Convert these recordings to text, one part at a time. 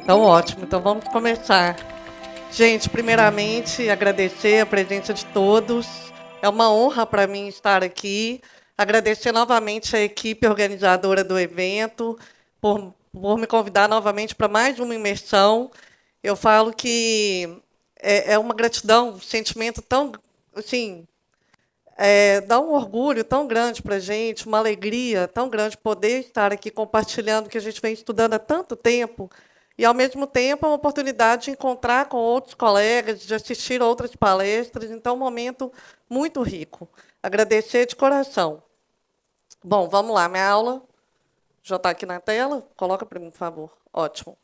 Então, ótimo. Então, vamos começar. Gente, primeiramente, agradecer a presença de todos. É uma honra para mim estar aqui. Agradecer novamente a equipe organizadora do evento por me convidar novamente para mais uma imersão. Eu falo que é uma gratidão, um sentimento tão, assim, dá um orgulho tão grande para a gente, uma alegria tão grande poder estar aqui compartilhando o que a gente vem estudando há tanto tempo e, ao mesmo tempo, é uma oportunidade de encontrar com outros colegas, de assistir outras palestras. Então, um momento muito rico. Agradecer de coração. Bom, vamos lá. Minha aula já está aqui na tela. Coloca para mim, por favor. Ótimo.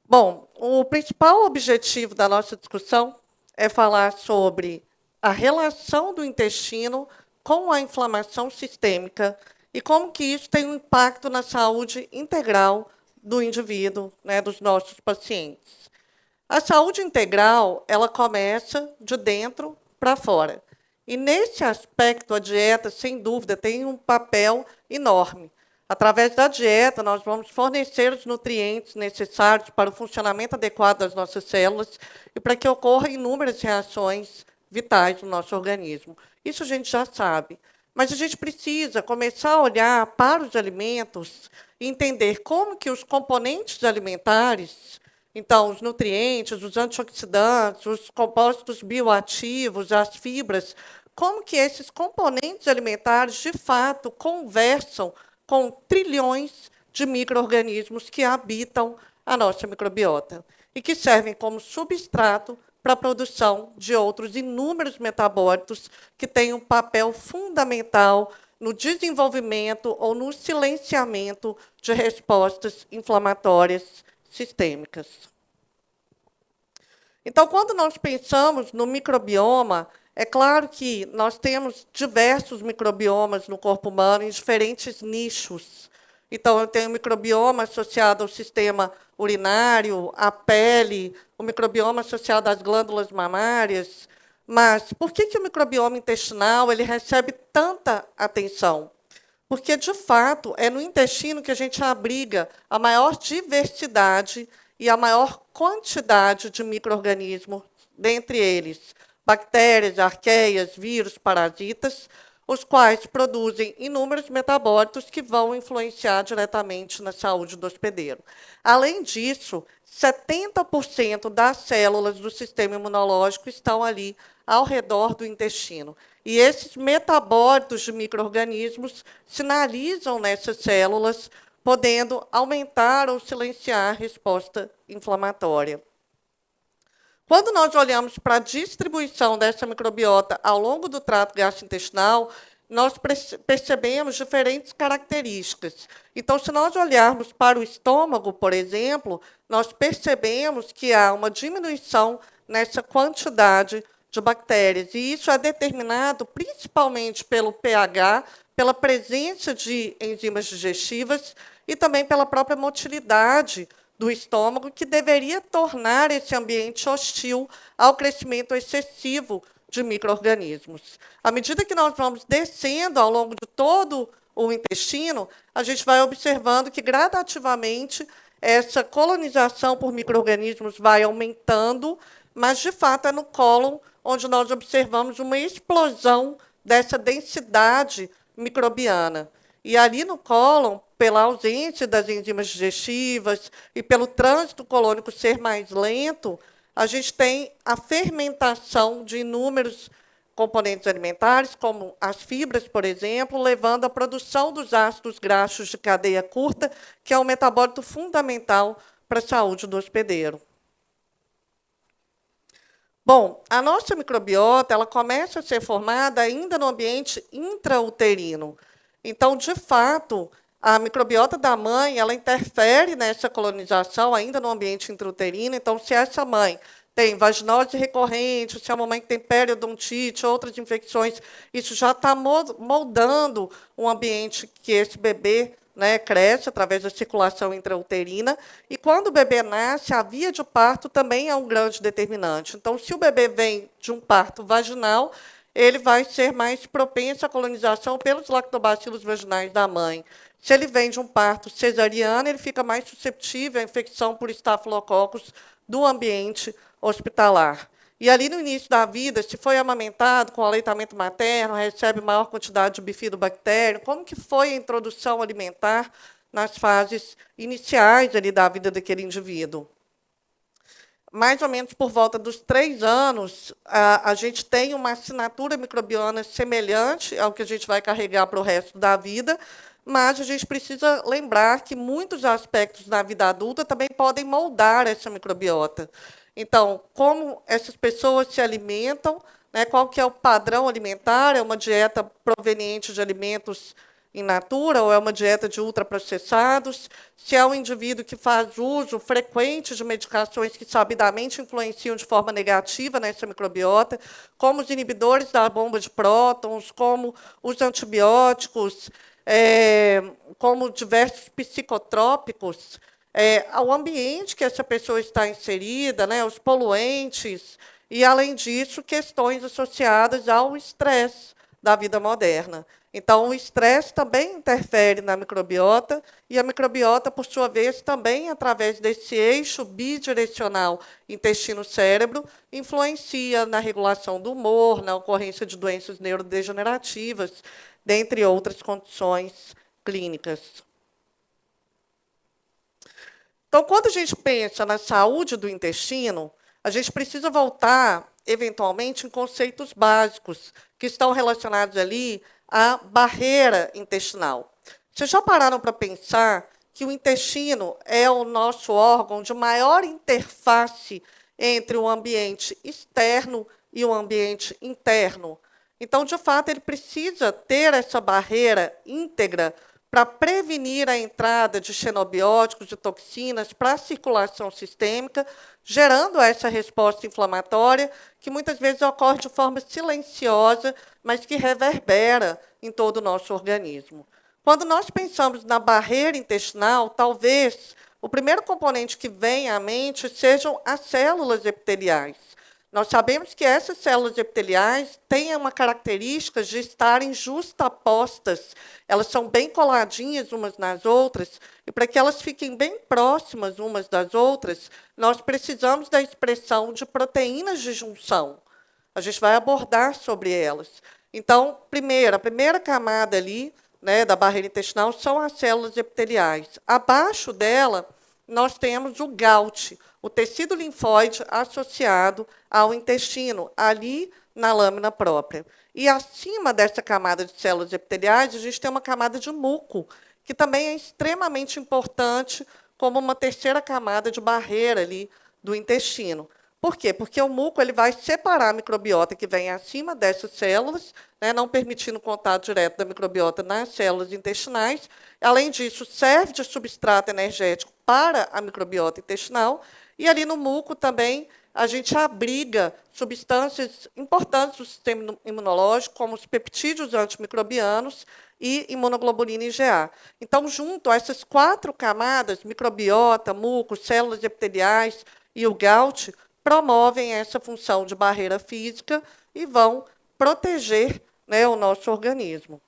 Bom, o principal objetivo da nossa discussão é falar sobre a relação do intestino com a inflamação sistêmica e como que isso tem um impacto na saúde integral do indivíduo, né, dos nossos pacientes. A saúde integral, ela começa de dentro para fora. E, nesse aspecto, a dieta, sem dúvida, tem um papel enorme. Através da dieta, nós vamos fornecer os nutrientes necessários para o funcionamento adequado das nossas células e para que ocorram inúmeras reações vitais no nosso organismo. Isso a gente já sabe. Mas a gente precisa começar a olhar para os alimentos e entender como que os componentes alimentares, então, os nutrientes, os antioxidantes, os compostos bioativos, as fibras, como que esses componentes alimentares, de fato, conversam com trilhões de micro-organismos que habitam a nossa microbiota e que servem como substrato para a produção de outros inúmeros metabólitos que têm um papel fundamental no desenvolvimento ou no silenciamento de respostas inflamatórias sistêmicas. Então, quando nós pensamos no microbioma, é claro que nós temos diversos microbiomas no corpo humano em diferentes nichos. Então, eu tenho o microbioma associado ao sistema urinário, à pele, o microbioma associado às glândulas mamárias. Mas por que o microbioma intestinal ele recebe tanta atenção? Porque, de fato, é no intestino que a gente abriga a maior diversidade e a maior quantidade de micro-organismos, dentre eles bactérias, arqueias, vírus, parasitas, os quais produzem inúmeros metabólitos que vão influenciar diretamente na saúde do hospedeiro. Além disso, 70% das células do sistema imunológico estão ali ao redor do intestino. E esses metabólitos de micro-organismos sinalizam nessas células, podendo aumentar ou silenciar a resposta inflamatória. Quando nós olhamos para a distribuição dessa microbiota ao longo do trato gastrointestinal, nós percebemos diferentes características. Então, se nós olharmos para o estômago, por exemplo, nós percebemos que há uma diminuição nessa quantidade de bactérias. E isso é determinado principalmente pelo pH, pela presença de enzimas digestivas e também pela própria motilidade do estômago, que deveria tornar esse ambiente hostil ao crescimento excessivo de micro-organismos. À medida que nós vamos descendo ao longo de todo o intestino, a gente vai observando que, gradativamente, essa colonização por micro-organismos vai aumentando, mas, de fato, é no cólon onde nós observamos uma explosão dessa densidade microbiana. E ali no cólon, pela ausência das enzimas digestivas e pelo trânsito colônico ser mais lento, a gente tem a fermentação de inúmeros componentes alimentares, como as fibras, por exemplo, levando à produção dos ácidos graxos de cadeia curta, que é um metabólito fundamental para a saúde do hospedeiro. Bom, a nossa microbiota ela começa a ser formada ainda no ambiente intrauterino. Então, de fato, a microbiota da mãe ela interfere nessa colonização ainda no ambiente intrauterino. Então, se essa mãe tem vaginose recorrente, se é uma mãe que tem periodontite, outras infecções, isso já está moldando um ambiente que esse bebê, né, cresce através da circulação intrauterina. E quando o bebê nasce, a via de parto também é um grande determinante. Então, se o bebê vem de um parto vaginal, ele vai ser mais propenso à colonização pelos lactobacilos vaginais da mãe. Se ele vem de um parto cesariano, ele fica mais susceptível à infecção por estafilococcus do ambiente hospitalar. E ali no início da vida, se foi amamentado com aleitamento materno, recebe maior quantidade de bifidobactério, como que foi a introdução alimentar nas fases iniciais ali da vida daquele indivíduo? Mais ou menos por volta dos 3 anos, a gente tem uma assinatura microbiana semelhante ao que a gente vai carregar para o resto da vida, mas a gente precisa lembrar que muitos aspectos da vida adulta também podem moldar essa microbiota. Então, como essas pessoas se alimentam, né, qual que é o padrão alimentar? É uma dieta proveniente de alimentos in natura ou é uma dieta de ultraprocessados? Se é um indivíduo que faz uso frequente de medicações que sabidamente influenciam de forma negativa nessa microbiota, como os inibidores da bomba de prótons, como os antibióticos, como diversos psicotrópicos, ao ambiente que essa pessoa está inserida, né, os poluentes, e, além disso, questões associadas ao estresse da vida moderna. Então, o estresse também interfere na microbiota, e a microbiota, por sua vez, também, através desse eixo bidirecional intestino-cérebro, influencia na regulação do humor, na ocorrência de doenças neurodegenerativas, dentre outras condições clínicas. Então, quando a gente pensa na saúde do intestino, a gente precisa voltar, eventualmente, em conceitos básicos que estão relacionados ali à barreira intestinal. Vocês já pararam para pensar que o intestino é o nosso órgão de maior interface entre o ambiente externo e o ambiente interno? Então, de fato, ele precisa ter essa barreira íntegra para prevenir a entrada de xenobióticos e toxinas para a circulação sistêmica, gerando essa resposta inflamatória, que muitas vezes ocorre de forma silenciosa, mas que reverbera em todo o nosso organismo. Quando nós pensamos na barreira intestinal, talvez o primeiro componente que vem à mente sejam as células epiteliais. Nós sabemos que essas células epiteliais têm uma característica de estarem justapostas. Elas são bem coladinhas umas nas outras, e para que elas fiquem bem próximas umas das outras, nós precisamos da expressão de proteínas de junção. A gente vai abordar sobre elas. Então, a primeira camada ali, né, da barreira intestinal são as células epiteliais. Abaixo dela, nós temos o GALT, o tecido linfóide associado ao intestino, ali na lâmina própria. E acima dessa camada de células epiteliais, a gente tem uma camada de muco, que também é extremamente importante como uma terceira camada de barreira ali do intestino. Por quê? Porque o muco ele vai separar a microbiota que vem acima dessas células, né, não permitindo contato direto da microbiota nas células intestinais. Além disso, serve de substrato energético para a microbiota intestinal. E ali no muco também a gente abriga substâncias importantes do sistema imunológico, como os peptídeos antimicrobianos e imunoglobulina IgA. Então, junto a essas 4 camadas, microbiota, muco, células epiteliais e o GALT, promovem essa função de barreira física e vão proteger, né, o nosso organismo.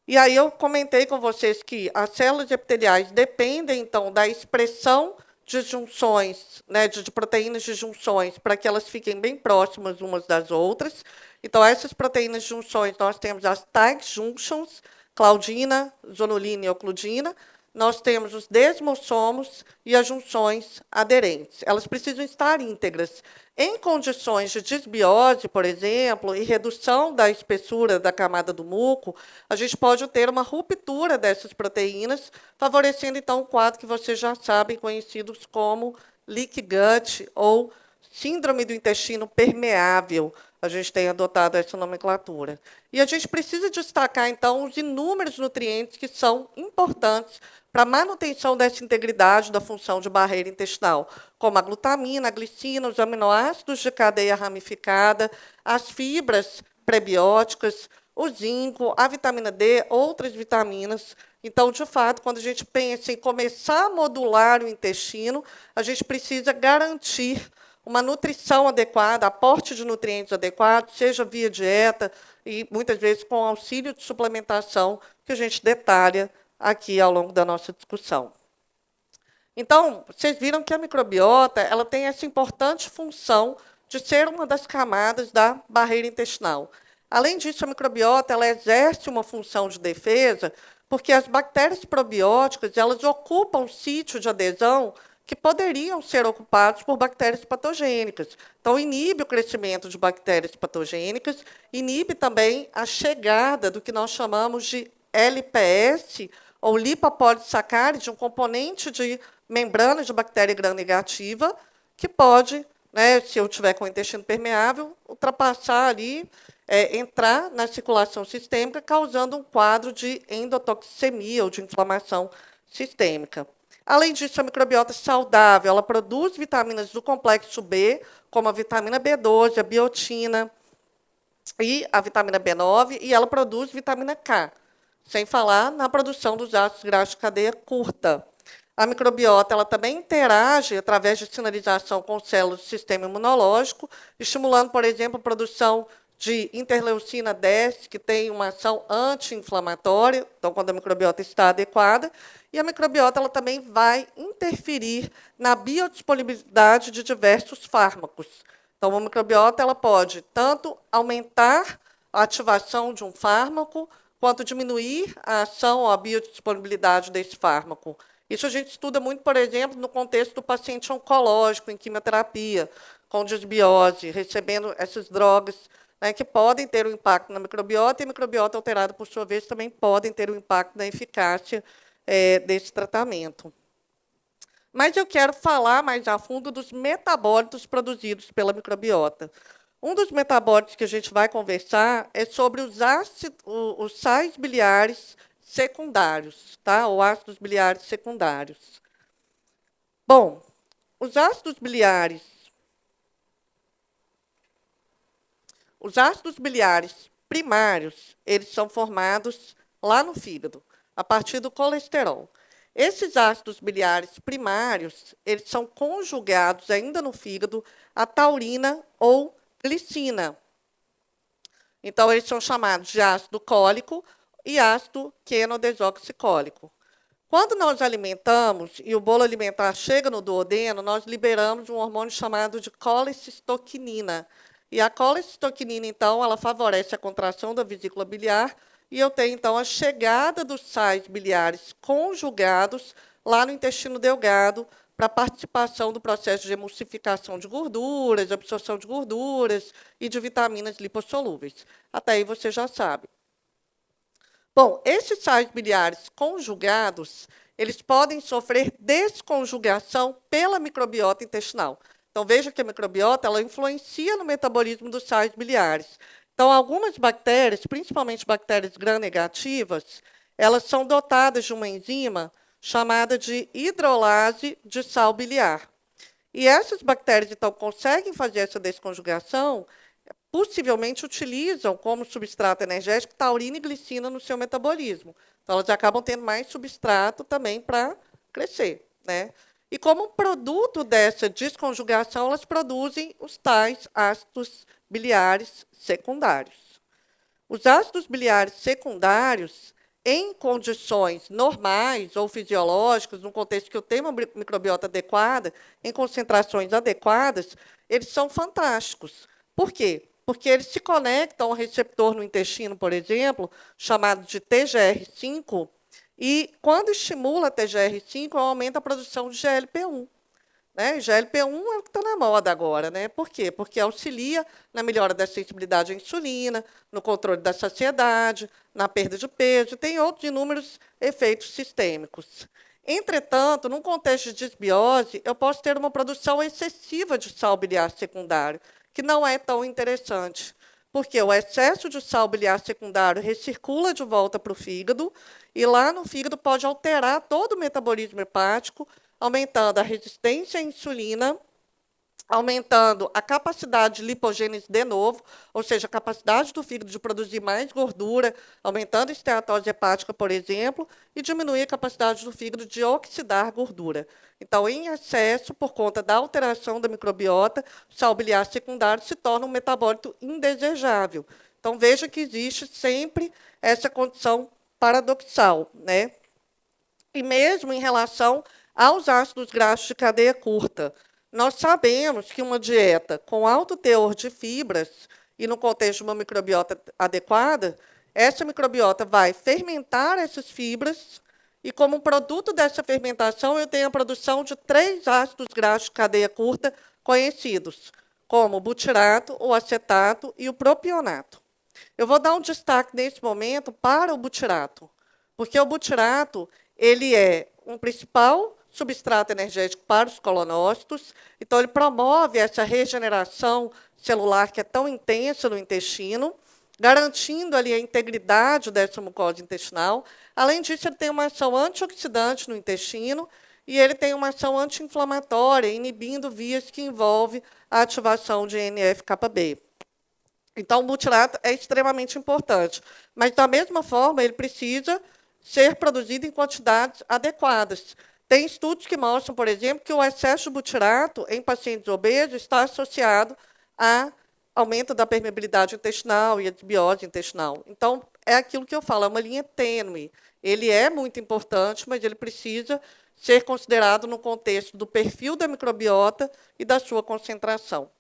E aí eu comentei com vocês que as células epiteliais dependem, então, da expressão de junções, né, de proteínas de junções, para que elas fiquem bem próximas umas das outras. Então, essas proteínas de junções, nós temos as tight junctions, claudina, zonulina e ocludina. Nós temos os desmossomos e as junções aderentes. Elas precisam estar íntegras. Em condições de disbiose, por exemplo, e redução da espessura da camada do muco, a gente pode ter uma ruptura dessas proteínas, favorecendo, então, o quadro que vocês já sabem, conhecidos como leaky gut ou síndrome do intestino permeável. A gente tem adotado essa nomenclatura. E a gente precisa destacar, então, os inúmeros nutrientes que são importantes para a manutenção dessa integridade da função de barreira intestinal, como a glutamina, a glicina, os aminoácidos de cadeia ramificada, as fibras prebióticas, o zinco, a vitamina D, outras vitaminas. Então, de fato, quando a gente pensa em começar a modular o intestino, a gente precisa garantir uma nutrição adequada, aporte de nutrientes adequado, seja via dieta e, muitas vezes, com auxílio de suplementação, que a gente detalha aqui ao longo da nossa discussão. Então, vocês viram que a microbiota ela tem essa importante função de ser uma das camadas da barreira intestinal. Além disso, a microbiota ela exerce uma função de defesa, porque as bactérias probióticas elas ocupam o sítio de adesão que poderiam ser ocupados por bactérias patogênicas. Então, inibe o crescimento de bactérias patogênicas, inibe também a chegada do que nós chamamos de LPS, ou lipopolissaccáride, um componente de membrana de bactéria gram-negativa, que pode, né, se eu tiver com o intestino permeável, ultrapassar ali, entrar na circulação sistêmica, causando um quadro de endotoxemia ou de inflamação sistêmica. Além disso, a microbiota saudável, ela produz vitaminas do complexo B, como a vitamina B12, a biotina e a vitamina B9, e ela produz vitamina K, sem falar na produção dos ácidos graxos de cadeia curta. A microbiota ela também interage através de sinalização com células do sistema imunológico, estimulando, por exemplo, a produção de interleucina 10, que tem uma ação anti-inflamatória, então, quando a microbiota está adequada, e a microbiota ela também vai interferir na biodisponibilidade de diversos fármacos. Então, a microbiota ela pode tanto aumentar a ativação de um fármaco, quanto diminuir a ação ou a biodisponibilidade desse fármaco. Isso a gente estuda muito, por exemplo, no contexto do paciente oncológico, em quimioterapia, com desbiose, recebendo essas drogas, né, que podem ter um impacto na microbiota, e a microbiota alterada, por sua vez, também podem ter um impacto na eficácia desse tratamento. Mas eu quero falar mais a fundo dos metabólitos produzidos pela microbiota. Um dos metabólitos que a gente vai conversar é sobre os sais biliares secundários, tá? Ou ácidos biliares secundários. Bom, os ácidos biliares primários, eles são formados lá no fígado, a partir do colesterol. Esses ácidos biliares primários, eles são conjugados ainda no fígado a taurina ou glicina. Então, eles são chamados de ácido cólico e ácido quenodesoxicólico. Quando nós alimentamos e o bolo alimentar chega no duodeno, nós liberamos um hormônio chamado de colecistoquinina. E a colecistoquinina, então, ela favorece a contração da vesícula biliar e eu tenho, então, a chegada dos sais biliares conjugados lá no intestino delgado para a participação do processo de emulsificação de gorduras, absorção de gorduras e de vitaminas lipossolúveis. Até aí você já sabe. Bom, esses sais biliares conjugados, eles podem sofrer desconjugação pela microbiota intestinal. Então, veja que a microbiota ela influencia no metabolismo dos sais biliares. Então, algumas bactérias, principalmente bactérias gram-negativas, elas são dotadas de uma enzima chamada de hidrolase de sal biliar. E essas bactérias, então, conseguem fazer essa desconjugação, possivelmente utilizam como substrato energético taurina e glicina no seu metabolismo. Então, elas acabam tendo mais substrato também para crescer, né? E como produto dessa desconjugação, elas produzem os tais ácidos biliares secundários. Os ácidos biliares secundários, em condições normais ou fisiológicas, num contexto que eu tenho uma microbiota adequada, em concentrações adequadas, eles são fantásticos. Por quê? Porque eles se conectam ao receptor no intestino, por exemplo, chamado de TGR5, e quando estimula a TGR5, aumenta a produção de GLP-1. Né? GLP-1 é o que está na moda agora. Né? Por quê? Porque auxilia na melhora da sensibilidade à insulina, no controle da saciedade, na perda de peso, e tem outros inúmeros efeitos sistêmicos. Entretanto, num contexto de desbiose, eu posso ter uma produção excessiva de sal biliar secundário, que não é tão interessante, porque o excesso de sal biliar secundário recircula de volta para o fígado, e lá no fígado pode alterar todo o metabolismo hepático, aumentando a resistência à insulina aumentando a capacidade de lipogênese de novo, ou seja, a capacidade do fígado de produzir mais gordura, aumentando a esteatose hepática, por exemplo, e diminuir a capacidade do fígado de oxidar gordura. Então, em excesso, por conta da alteração da microbiota, o sal biliar secundário se torna um metabólito indesejável. Então, veja que existe sempre essa condição paradoxal, né? E mesmo em relação aos ácidos graxos de cadeia curta, nós sabemos que uma dieta com alto teor de fibras e no contexto de uma microbiota adequada, essa microbiota vai fermentar essas fibras e, como produto dessa fermentação, eu tenho a produção de 3 ácidos graxos de cadeia curta conhecidos, como o butirato, o acetato e o propionato. Eu vou dar um destaque nesse momento para o butirato, porque o butirato ele é um principal substrato energético para os colonócitos, então ele promove essa regeneração celular que é tão intensa no intestino, garantindo ali a integridade dessa mucosa intestinal. Além disso, ele tem uma ação antioxidante no intestino e ele tem uma ação anti-inflamatória, inibindo vias que envolvem a ativação de NF-κB. Então, o butirato é extremamente importante, mas, da mesma forma, ele precisa ser produzido em quantidades adequadas. Tem estudos que mostram, por exemplo, que o excesso de butirato em pacientes obesos está associado a aumento da permeabilidade intestinal e a desbiose intestinal. Então, é aquilo que eu falo, é uma linha tênue. Ele é muito importante, mas ele precisa ser considerado no contexto do perfil da microbiota e da sua concentração.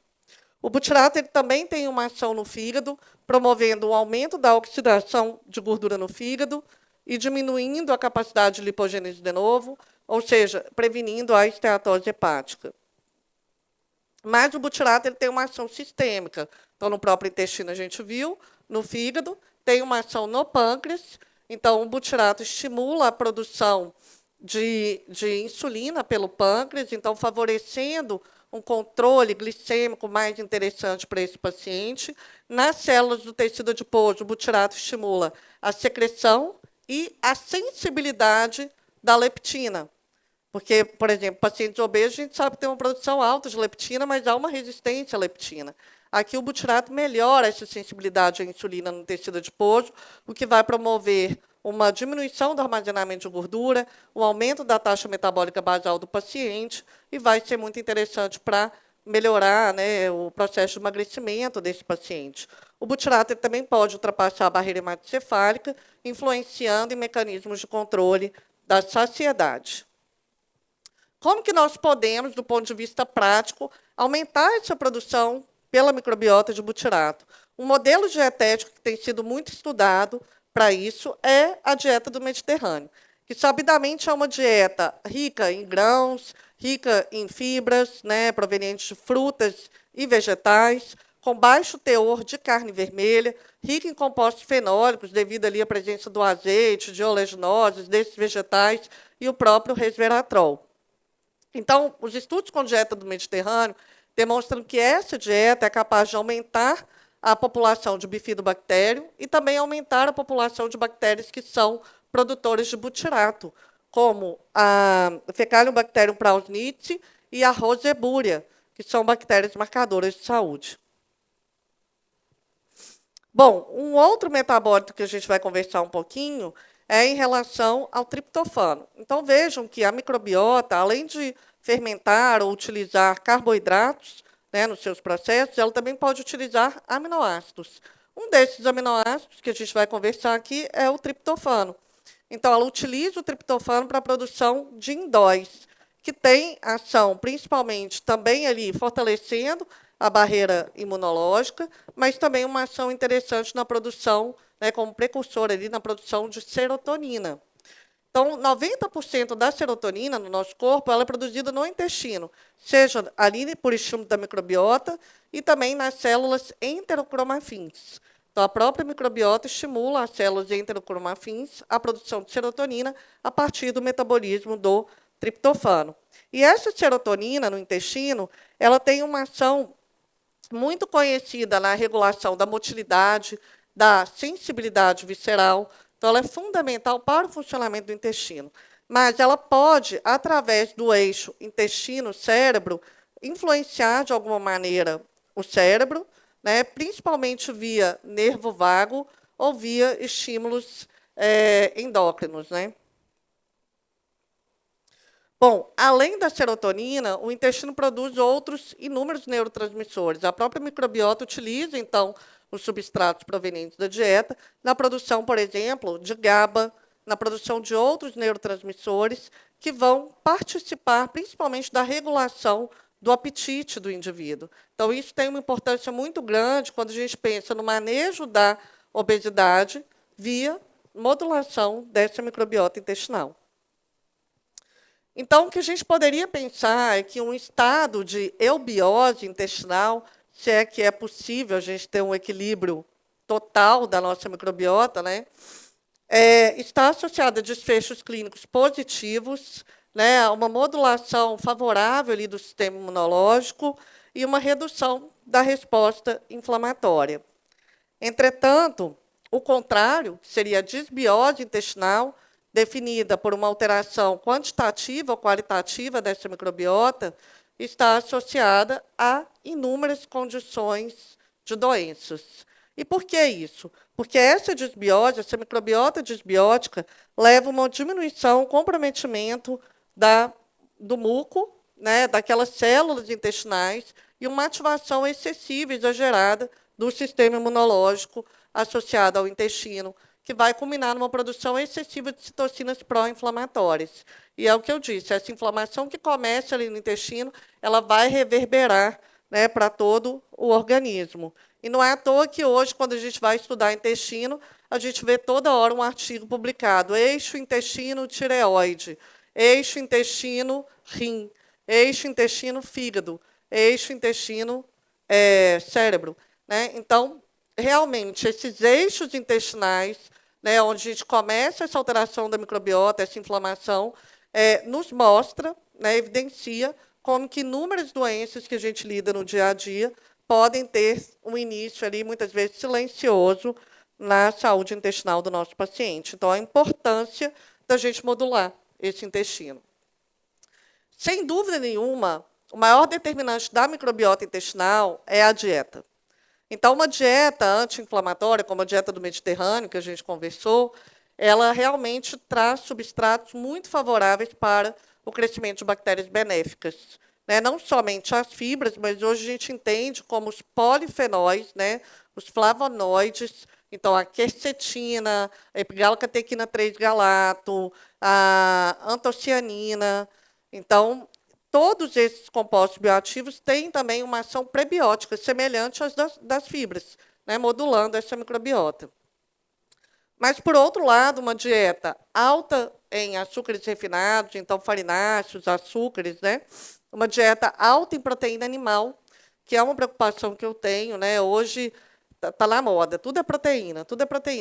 O butirato ele também tem uma ação no fígado, promovendo o aumento da oxidação de gordura no fígado e diminuindo a capacidade de lipogênese de novo, ou seja, prevenindo a esteatose hepática. Mas o butirato ele tem uma ação sistêmica. Então, no próprio intestino, a gente viu, no fígado, tem uma ação no pâncreas. Então, o butirato estimula a produção de insulina pelo pâncreas, então, favorecendo um controle glicêmico mais interessante para esse paciente. Nas células do tecido adiposo, o butirato estimula a secreção e a sensibilidade da leptina. Porque, por exemplo, pacientes obesos, a gente sabe que tem uma produção alta de leptina, mas há uma resistência à leptina. Aqui o butirato melhora essa sensibilidade à insulina no tecido adiposo, o que vai promover uma diminuição do armazenamento de gordura, um aumento da taxa metabólica basal do paciente, e vai ser muito interessante para melhorar, né, o processo de emagrecimento desse paciente. O butirato também pode ultrapassar a barreira hematocefálica, influenciando em mecanismos de controle da saciedade. Como que nós podemos, do ponto de vista prático, aumentar essa produção pela microbiota de butirato? Um modelo dietético que tem sido muito estudado para isso é a dieta do Mediterrâneo, que sabidamente é uma dieta rica em grãos, rica em fibras, né, provenientes de frutas e vegetais, com baixo teor de carne vermelha, rica em compostos fenólicos, devido ali à presença do azeite, de oleaginosas, desses vegetais e o próprio resveratrol. Então, os estudos com dieta do Mediterrâneo demonstram que essa dieta é capaz de aumentar a população de bifidobactério e também aumentar a população de bactérias que são produtoras de butirato, como a Fecaliobacterium prausnitzii e a Roseburia, que são bactérias marcadoras de saúde. Bom, um outro metabólito que a gente vai conversar um pouquinho é em relação ao triptofano. Então, vejam que a microbiota, além de fermentar ou utilizar carboidratos, né, nos seus processos, ela também pode utilizar aminoácidos. Um desses aminoácidos que a gente vai conversar aqui é o triptofano. Então, ela utiliza o triptofano para a produção de indóis, que tem ação principalmente também ali fortalecendo a barreira imunológica, mas também uma ação interessante na produção, né, como precursor ali na produção de serotonina. Então, 90% da serotonina no nosso corpo ela é produzida no intestino, seja ali por estímulo da microbiota e também nas células enterocromafins. Então, a própria microbiota estimula as células enterocromafins a produção de serotonina a partir do metabolismo do triptofano. E essa serotonina no intestino, ela tem uma ação muito conhecida na regulação da motilidade, da sensibilidade visceral. Então, ela é fundamental para o funcionamento do intestino. Mas ela pode, através do eixo intestino-cérebro, influenciar de alguma maneira o cérebro, né, principalmente via nervo vago ou via estímulos endócrinos, né? Bom, além da serotonina, o intestino produz outros inúmeros neurotransmissores. A própria microbiota utiliza, então, os substratos provenientes da dieta na produção, por exemplo, de GABA, na produção de outros neurotransmissores que vão participar principalmente da regulação do apetite do indivíduo. Então, isso tem uma importância muito grande quando a gente pensa no manejo da obesidade via modulação dessa microbiota intestinal. Então, o que a gente poderia pensar é que um estado de eubiose intestinal, se é que é possível a gente ter um equilíbrio total da nossa microbiota, né, está associado a desfechos clínicos positivos, né, a uma modulação favorável ali do sistema imunológico e uma redução da resposta inflamatória. Entretanto, o contrário, que seria a disbiose intestinal, definida por uma alteração quantitativa ou qualitativa dessa microbiota, está associada a inúmeras condições de doenças. E por que isso? Porque essa disbiose, essa microbiota disbiótica, leva a uma diminuição, um comprometimento do muco, né, daquelas células intestinais, e uma ativação excessiva e exagerada do sistema imunológico associado ao intestino, que vai culminar numa produção excessiva de citocinas pró-inflamatórias. E é o que eu disse, essa inflamação que começa ali no intestino, ela vai reverberar, né, para todo o organismo. E não é à toa que hoje, quando a gente vai estudar intestino, a gente vê toda hora um artigo publicado, eixo intestino-tireoide, eixo intestino-rim, eixo intestino-fígado, eixo intestino-cérebro. Né? Então, realmente, esses eixos intestinais, né, onde a gente começa essa alteração da microbiota, essa inflamação, nos mostra, né, evidencia como que inúmeras doenças que a gente lida no dia a dia podem ter um início ali, muitas vezes silencioso, na saúde intestinal do nosso paciente. Então, a importância da gente modular esse intestino. Sem dúvida nenhuma, o maior determinante da microbiota intestinal é a dieta. Então, uma dieta anti-inflamatória, como a dieta do Mediterrâneo, que a gente conversou, ela realmente traz substratos muito favoráveis para o crescimento de bactérias benéficas. Né? Não somente as fibras, mas hoje a gente entende como os polifenóis, né? Os flavonoides, então a quercetina, a epigalocatequina 3-galato, a antocianina. Então, todos esses compostos bioativos têm também uma ação prebiótica, semelhante às das fibras, né, modulando essa microbiota. Mas, por outro lado, uma dieta alta em açúcares refinados, então farináceos, açúcares, né, uma dieta alta em proteína animal, que é uma preocupação que eu tenho, né, hoje está na moda, tudo é proteína,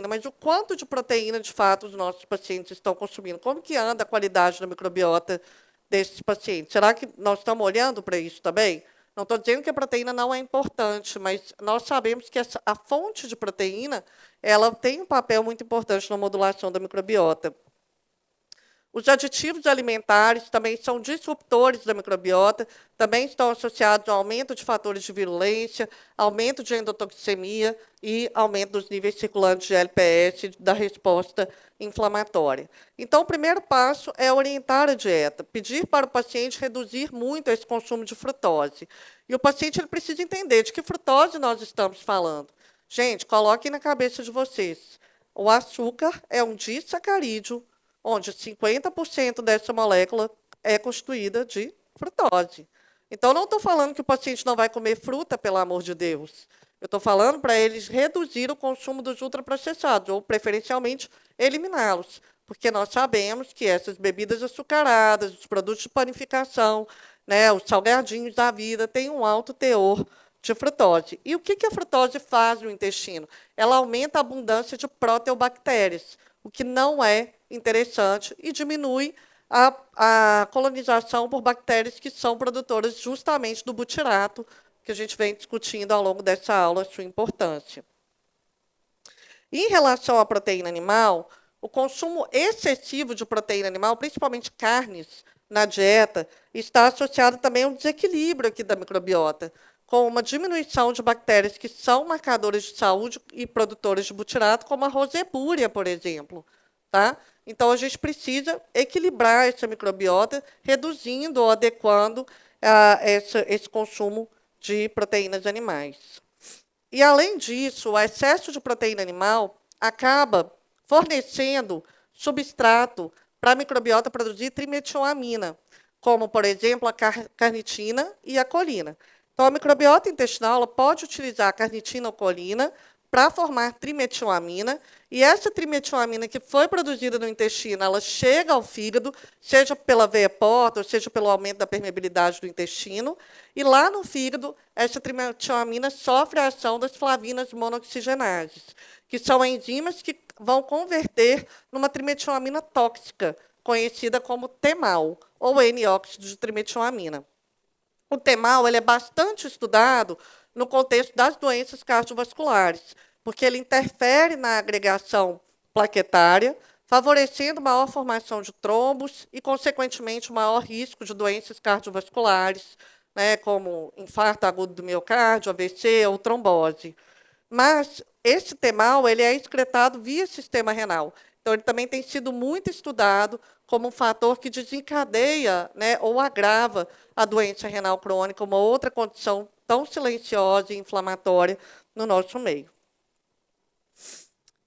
mas o quanto de proteína, de fato, os nossos pacientes estão consumindo? Como que anda a qualidade da microbiota desses pacientes? Será que nós estamos olhando para isso também? Não estou dizendo que a proteína não é importante, mas nós sabemos que a fonte de proteína ela tem um papel muito importante na modulação da microbiota. Os aditivos alimentares também são disruptores da microbiota, também estão associados ao aumento de fatores de virulência, aumento de endotoxemia e aumento dos níveis circulantes de LPS da resposta inflamatória. Então, o primeiro passo é orientar a dieta, pedir para o paciente reduzir muito esse consumo de frutose. E o paciente ele precisa entender de que frutose nós estamos falando. Gente, coloquem na cabeça de vocês, o açúcar é um disacarídeo, onde 50% dessa molécula é constituída de frutose. Então, não estou falando que o paciente não vai comer fruta, pelo amor de Deus. Eu estou falando para eles reduzir o consumo dos ultraprocessados, ou, preferencialmente, eliminá-los. Porque nós sabemos que essas bebidas açucaradas, os produtos de panificação, né, os salgadinhos da vida, têm um alto teor de frutose. E o que a frutose faz no intestino? Ela aumenta a abundância de proteobactérias, o que não é interessante e diminui a colonização por bactérias que são produtoras justamente do butirato, que a gente vem discutindo ao longo dessa aula, a sua importância. Em relação à proteína animal, o consumo excessivo de proteína animal, principalmente carnes, na dieta, está associado também a um desequilíbrio aqui da microbiota, com uma diminuição de bactérias que são marcadores de saúde e produtores de butirato, como a rosebúria, por exemplo. Tá? Então, a gente precisa equilibrar essa microbiota, reduzindo ou adequando esse consumo de proteínas animais. E, além disso, o excesso de proteína animal acaba fornecendo substrato para a microbiota produzir trimetilamina, como, por exemplo, a carnitina e a colina. Então, a microbiota intestinal ela pode utilizar a carnitina ou colina para formar trimetilamina, e essa trimetilamina que foi produzida no intestino, ela chega ao fígado, seja pela veia porta, ou seja pelo aumento da permeabilidade do intestino, e lá no fígado, essa trimetilamina sofre a ação das flavinas monoxigenases, que são enzimas que vão converter numa trimetilamina tóxica, conhecida como TEMAL, ou N-óxido de trimetilamina. O TEMAL ele é bastante estudado no contexto das doenças cardiovasculares, porque ele interfere na agregação plaquetária, favorecendo maior formação de trombos e, consequentemente, maior risco de doenças cardiovasculares, né, como infarto agudo do miocárdio, AVC ou trombose. Mas esse TEMAL ele é excretado via sistema renal. Então, ele também tem sido muito estudado como um fator que desencadeia, né, ou agrava a doença renal crônica, uma outra condição tão silenciosa e inflamatória no nosso meio.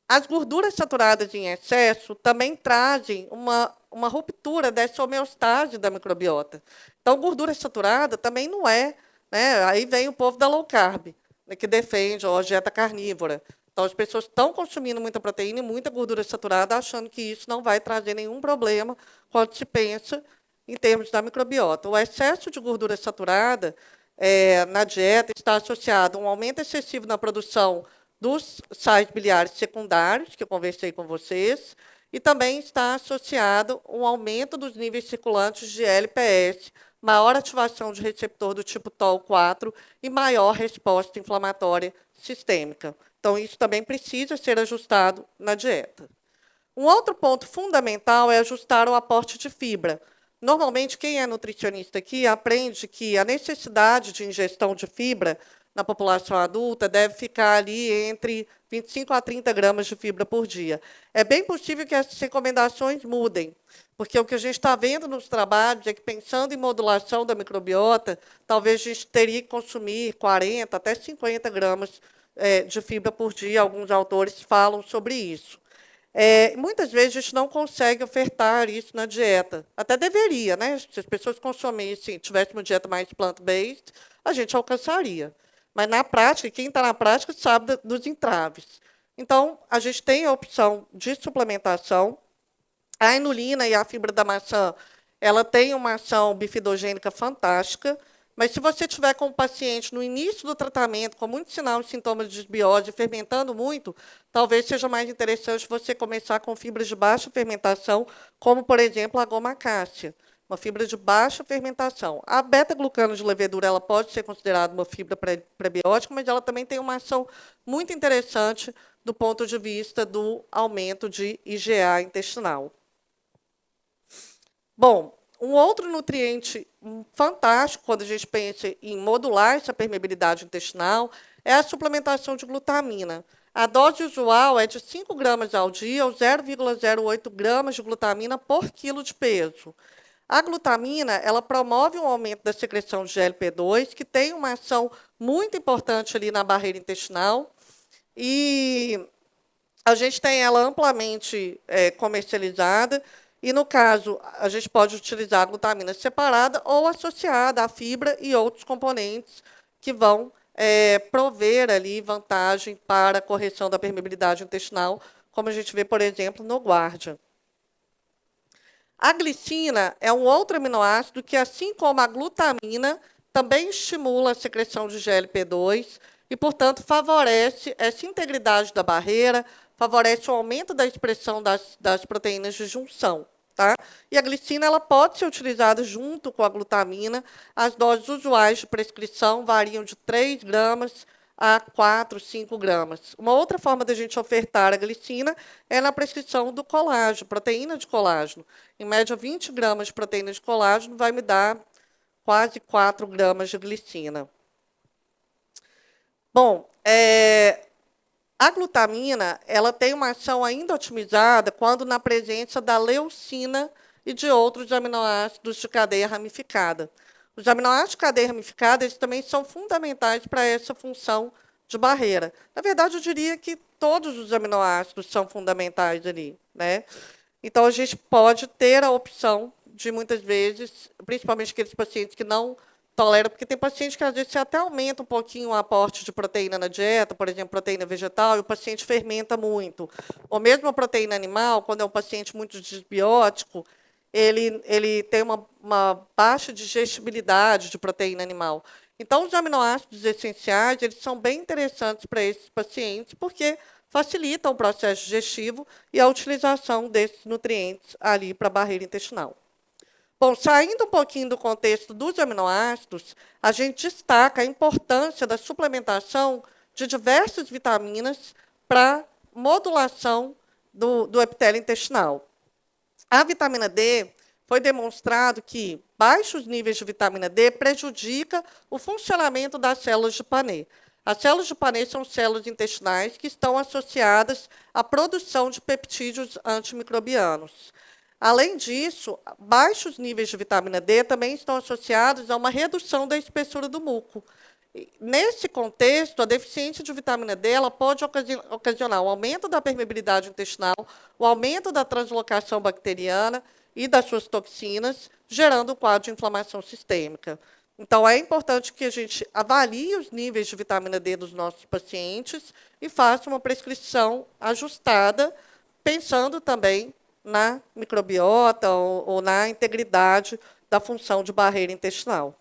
As gorduras saturadas em excesso também trazem uma ruptura dessa homeostase da microbiota. Então, gordura saturada também não é, né? Aí vem o povo da low carb, né, que defende a dieta carnívora. Então, as pessoas estão consumindo muita proteína e muita gordura saturada, achando que isso não vai trazer nenhum problema quando se pensa em termos da microbiota. O excesso de gordura saturada na dieta está associado a um aumento excessivo na produção dos sais biliares secundários, que eu conversei com vocês, e também está associado a um aumento dos níveis circulantes de LPS, maior ativação de receptor do tipo TOL4 e maior resposta inflamatória sistêmica. Então, isso também precisa ser ajustado na dieta. Um outro ponto fundamental é ajustar o aporte de fibra. Normalmente, quem é nutricionista aqui aprende que a necessidade de ingestão de fibra na população adulta deve ficar ali entre 25 a 30 gramas de fibra por dia. É bem possível que essas recomendações mudem, porque o que a gente está vendo nos trabalhos é que, pensando em modulação da microbiota, talvez a gente teria que consumir 40 até 50 gramas de fibra por dia. Alguns autores falam sobre isso. Muitas vezes a gente não consegue ofertar isso na dieta. Até deveria, né? Se as pessoas consumissem, tivessem uma dieta mais plant-based, a gente alcançaria. Mas, na prática, quem está na prática sabe dos entraves. Então, a gente tem a opção de suplementação. A inulina e a fibra da maçã, ela tem uma ação bifidogênica fantástica, mas se você tiver com o paciente no início do tratamento, com muitos sinais e sintomas de desbiose, fermentando muito, talvez seja mais interessante você começar com fibras de baixa fermentação, como, por exemplo, a goma cássia, uma fibra de baixa fermentação. A beta-glucano de levedura ela pode ser considerada uma fibra prebiótica, mas ela também tem uma ação muito interessante do ponto de vista do aumento de IgA intestinal. Bom, um outro nutriente fantástico quando a gente pensa em modular essa permeabilidade intestinal é a suplementação de glutamina. A dose usual é de 5 gramas ao dia ou 0,08 gramas de glutamina por quilo de peso. A glutamina ela promove um aumento da secreção de GLP-2, que tem uma ação muito importante ali na barreira intestinal, e a gente tem ela amplamente comercializada. E, no caso, a gente pode utilizar a glutamina separada ou associada à fibra e outros componentes que vão prover ali vantagem para a correção da permeabilidade intestinal, como a gente vê, por exemplo, no Guardian. A glicina é um outro aminoácido que, assim como a glutamina, também estimula a secreção de GLP-2 e, portanto, favorece essa integridade da barreira, favorece o aumento da expressão das proteínas de junção. Tá? E a glicina ela pode ser utilizada junto com a glutamina. As doses usuais de prescrição variam de 3 gramas a 4, 5 gramas. Uma outra forma da gente ofertar a glicina é na prescrição do colágeno, proteína de colágeno. Em média, 20 gramas de proteína de colágeno vai me dar quase 4 gramas de glicina. Bom, a glutamina ela tem uma ação ainda otimizada quando na presença da leucina e de outros aminoácidos de cadeia ramificada. Os aminoácidos de cadeia ramificada eles também são fundamentais para essa função de barreira. Na verdade, eu diria que todos os aminoácidos são fundamentais ali, né? Então, a gente pode ter a opção de, muitas vezes, principalmente aqueles pacientes que não toleram, porque tem paciente que, às vezes, você até aumenta um pouquinho o aporte de proteína na dieta, por exemplo, proteína vegetal, e o paciente fermenta muito. Ou mesmo a proteína animal, quando é um paciente muito desbiótico, ele tem uma baixa digestibilidade de proteína animal. Então, os aminoácidos essenciais, eles são bem interessantes para esses pacientes, porque facilitam o processo digestivo e a utilização desses nutrientes ali para a barreira intestinal. Bom, saindo um pouquinho do contexto dos aminoácidos, a gente destaca a importância da suplementação de diversas vitaminas para modulação do epitélio intestinal. A vitamina D foi demonstrado que baixos níveis de vitamina D prejudica o funcionamento das células de Paneth. As células de Paneth são células intestinais que estão associadas à produção de peptídeos antimicrobianos. Além disso, baixos níveis de vitamina D também estão associados a uma redução da espessura do muco. Nesse contexto, a deficiência de vitamina D ela pode ocasionar o aumento da permeabilidade intestinal, o aumento da translocação bacteriana e das suas toxinas, gerando um quadro de inflamação sistêmica. Então, é importante que a gente avalie os níveis de vitamina D dos nossos pacientes e faça uma prescrição ajustada, pensando também na microbiota ou na integridade da função de barreira intestinal.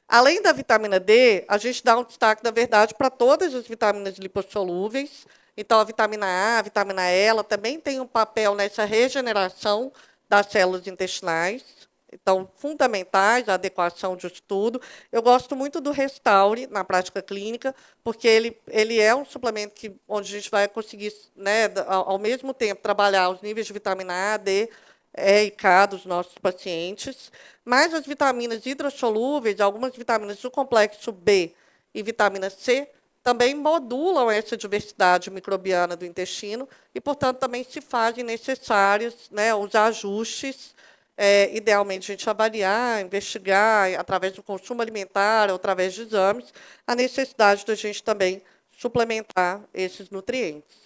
Além da vitamina D, a gente dá um destaque, na verdade, para todas as vitaminas lipossolúveis. Então, a vitamina A, a vitamina E, ela também tem um papel nessa regeneração das células intestinais. Então, fundamentais a adequação disso tudo. Eu gosto muito do Restaure na prática clínica, porque ele é um suplemento onde a gente vai conseguir, né, ao mesmo tempo, trabalhar os níveis de vitamina A, D, E e K dos nossos pacientes. Mas as vitaminas hidrossolúveis, algumas vitaminas do complexo B e vitamina C, também modulam essa diversidade microbiana do intestino e, portanto, também se fazem necessários, né, os ajustes. Idealmente, a gente avaliar, investigar, através do consumo alimentar ou através de exames, a necessidade da gente também suplementar esses nutrientes.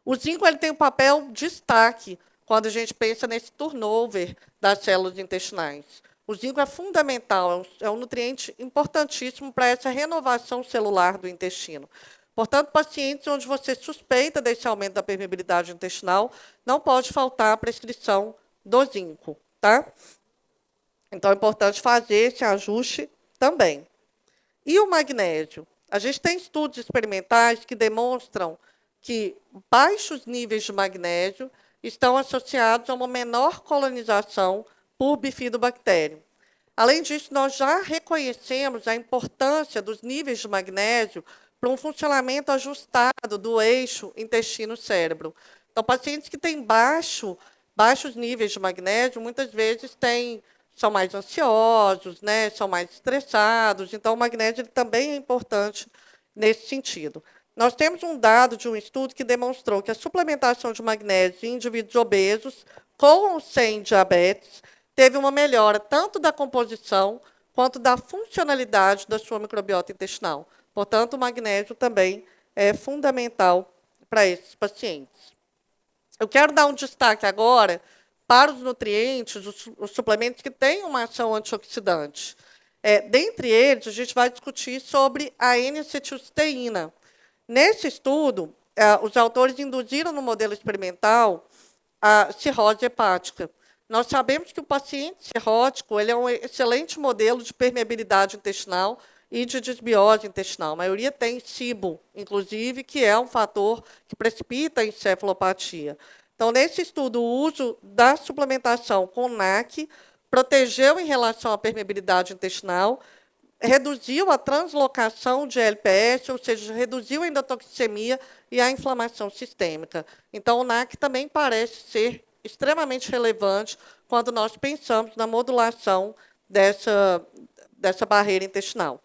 O zinco ele tem um papel de destaque quando a gente pensa nesse turnover das células intestinais. O zinco é fundamental, é um nutriente importantíssimo para essa renovação celular do intestino. Portanto, pacientes onde você suspeita desse aumento da permeabilidade intestinal, não pode faltar a prescrição do zinco, tá? Então, é importante fazer esse ajuste também. E o magnésio? A gente tem estudos experimentais que demonstram que baixos níveis de magnésio estão associados a uma menor colonização por bifidobactério. Além disso, nós já reconhecemos a importância dos níveis de magnésio para um funcionamento ajustado do eixo intestino-cérebro. Então, pacientes que têm baixos níveis de magnésio, muitas vezes são mais ansiosos, né, são mais estressados. Então, o magnésio ele também é importante nesse sentido. Nós temos um dado de um estudo que demonstrou que a suplementação de magnésio em indivíduos obesos com ou sem diabetes teve uma melhora tanto da composição quanto da funcionalidade da sua microbiota intestinal. Portanto, o magnésio também é fundamental para esses pacientes. Eu quero dar um destaque agora para os nutrientes, os suplementos que têm uma ação antioxidante. Dentre eles, a gente vai discutir sobre a N-acetilcisteína. Nesse estudo, os autores induziram no modelo experimental a cirrose hepática. Nós sabemos que o paciente cirrótico ele é um excelente modelo de permeabilidade intestinal e de desbiose intestinal. A maioria tem SIBO, inclusive, que é um fator que precipita a encefalopatia. Então, nesse estudo, o uso da suplementação com NAC protegeu em relação à permeabilidade intestinal, reduziu a translocação de LPS, ou seja, reduziu a endotoxemia e a inflamação sistêmica. Então, o NAC também parece ser extremamente relevante quando nós pensamos na modulação dessa barreira intestinal.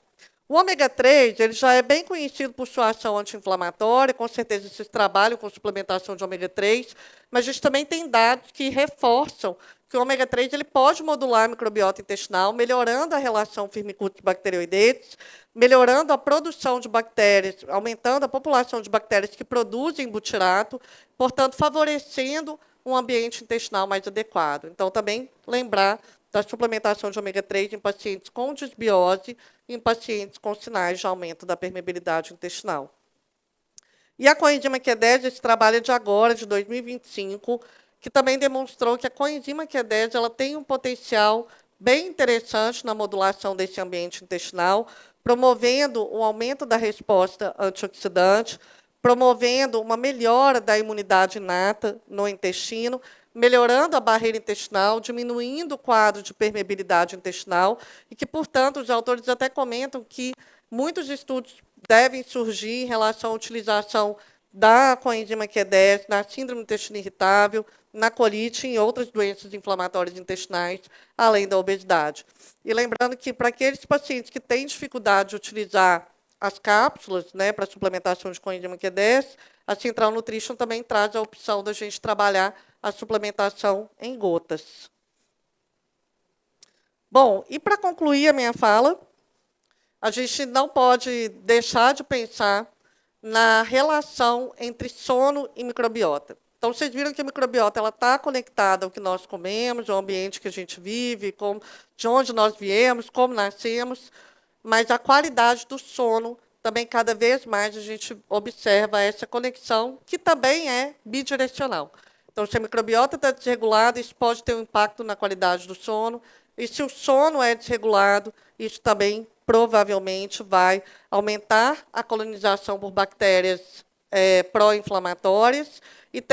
O ômega 3 ele já é bem conhecido por sua ação anti-inflamatória, com certeza vocês trabalham com suplementação de ômega 3, mas a gente também tem dados que reforçam que o ômega 3 ele pode modular a microbiota intestinal, melhorando a relação firmicutes-bacteroidetes, melhorando a produção de bactérias, aumentando a população de bactérias que produzem butirato, portanto, favorecendo um ambiente intestinal mais adequado. Então, também lembrar da suplementação de ômega 3 em pacientes com disbiose e em pacientes com sinais de aumento da permeabilidade intestinal. E a coenzima Q10, esse trabalho é de agora, de 2025, que também demonstrou que a coenzima Q10 ela tem um potencial bem interessante na modulação desse ambiente intestinal, promovendo um aumento da resposta antioxidante, promovendo uma melhora da imunidade inata no intestino, melhorando a barreira intestinal, diminuindo o quadro de permeabilidade intestinal, e que, portanto, os autores até comentam que muitos estudos devem surgir em relação à utilização da coenzima Q10 na síndrome do intestino irritável, na colite e em outras doenças inflamatórias intestinais, além da obesidade. E lembrando que, para aqueles pacientes que têm dificuldade de utilizar as cápsulas, né, para suplementação de coenzima Q10, a Central Nutrition também traz a opção da gente trabalhar a suplementação em gotas. Bom, e para concluir a minha fala, a gente não pode deixar de pensar na relação entre sono e microbiota. Então, vocês viram que a microbiota está conectada ao que nós comemos, ao ambiente que a gente vive, de onde nós viemos, como nascemos, mas a qualidade do sono, também cada vez mais a gente observa essa conexão, que também é bidirecional. Então, se a microbiota está desregulada, isso pode ter um impacto na qualidade do sono, e se o sono é desregulado, isso também provavelmente vai aumentar a colonização por bactérias pró-inflamatórias, e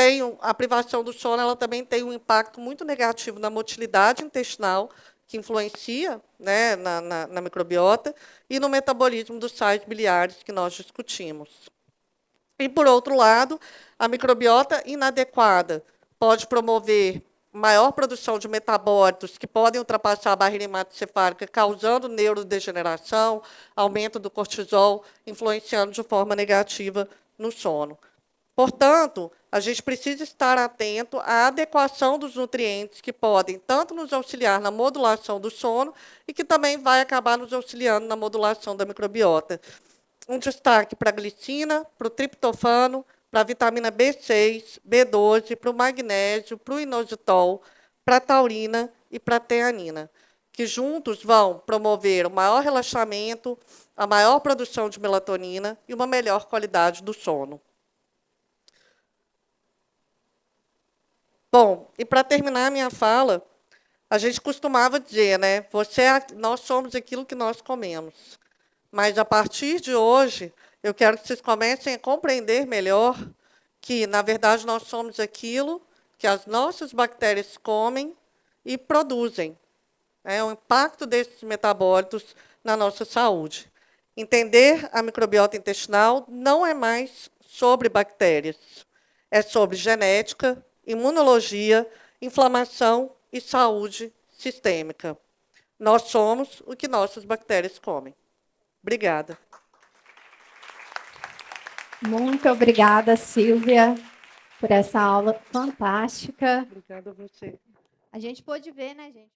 a privação do sono ela também tem um impacto muito negativo na motilidade intestinal, que influencia, né, na microbiota, e no metabolismo dos sais biliares que nós discutimos. E, por outro lado, a microbiota inadequada pode promover maior produção de metabólitos que podem ultrapassar a barreira hematocefálica, causando neurodegeneração, aumento do cortisol, influenciando de forma negativa no sono. Portanto, a gente precisa estar atento à adequação dos nutrientes que podem tanto nos auxiliar na modulação do sono e que também vai acabar nos auxiliando na modulação da microbiota. Um destaque para a glicina, para o triptofano, para a vitamina B6, B12, para o magnésio, para o inositol, para a taurina e para a teanina, que juntos vão promover o maior relaxamento, a maior produção de melatonina e uma melhor qualidade do sono. Bom, e para terminar a minha fala, a gente costumava dizer, né, nós somos aquilo que nós comemos. Mas, a partir de hoje, eu quero que vocês comecem a compreender melhor que, na verdade, nós somos aquilo que as nossas bactérias comem e produzem. O impacto desses metabólitos na nossa saúde. Entender a microbiota intestinal não é mais sobre bactérias. É sobre genética, imunologia, inflamação e saúde sistêmica. Nós somos o que nossas bactérias comem. Obrigada. Muito obrigada, Silvia, por essa aula fantástica. Obrigada a você. A gente pôde ver, né, gente?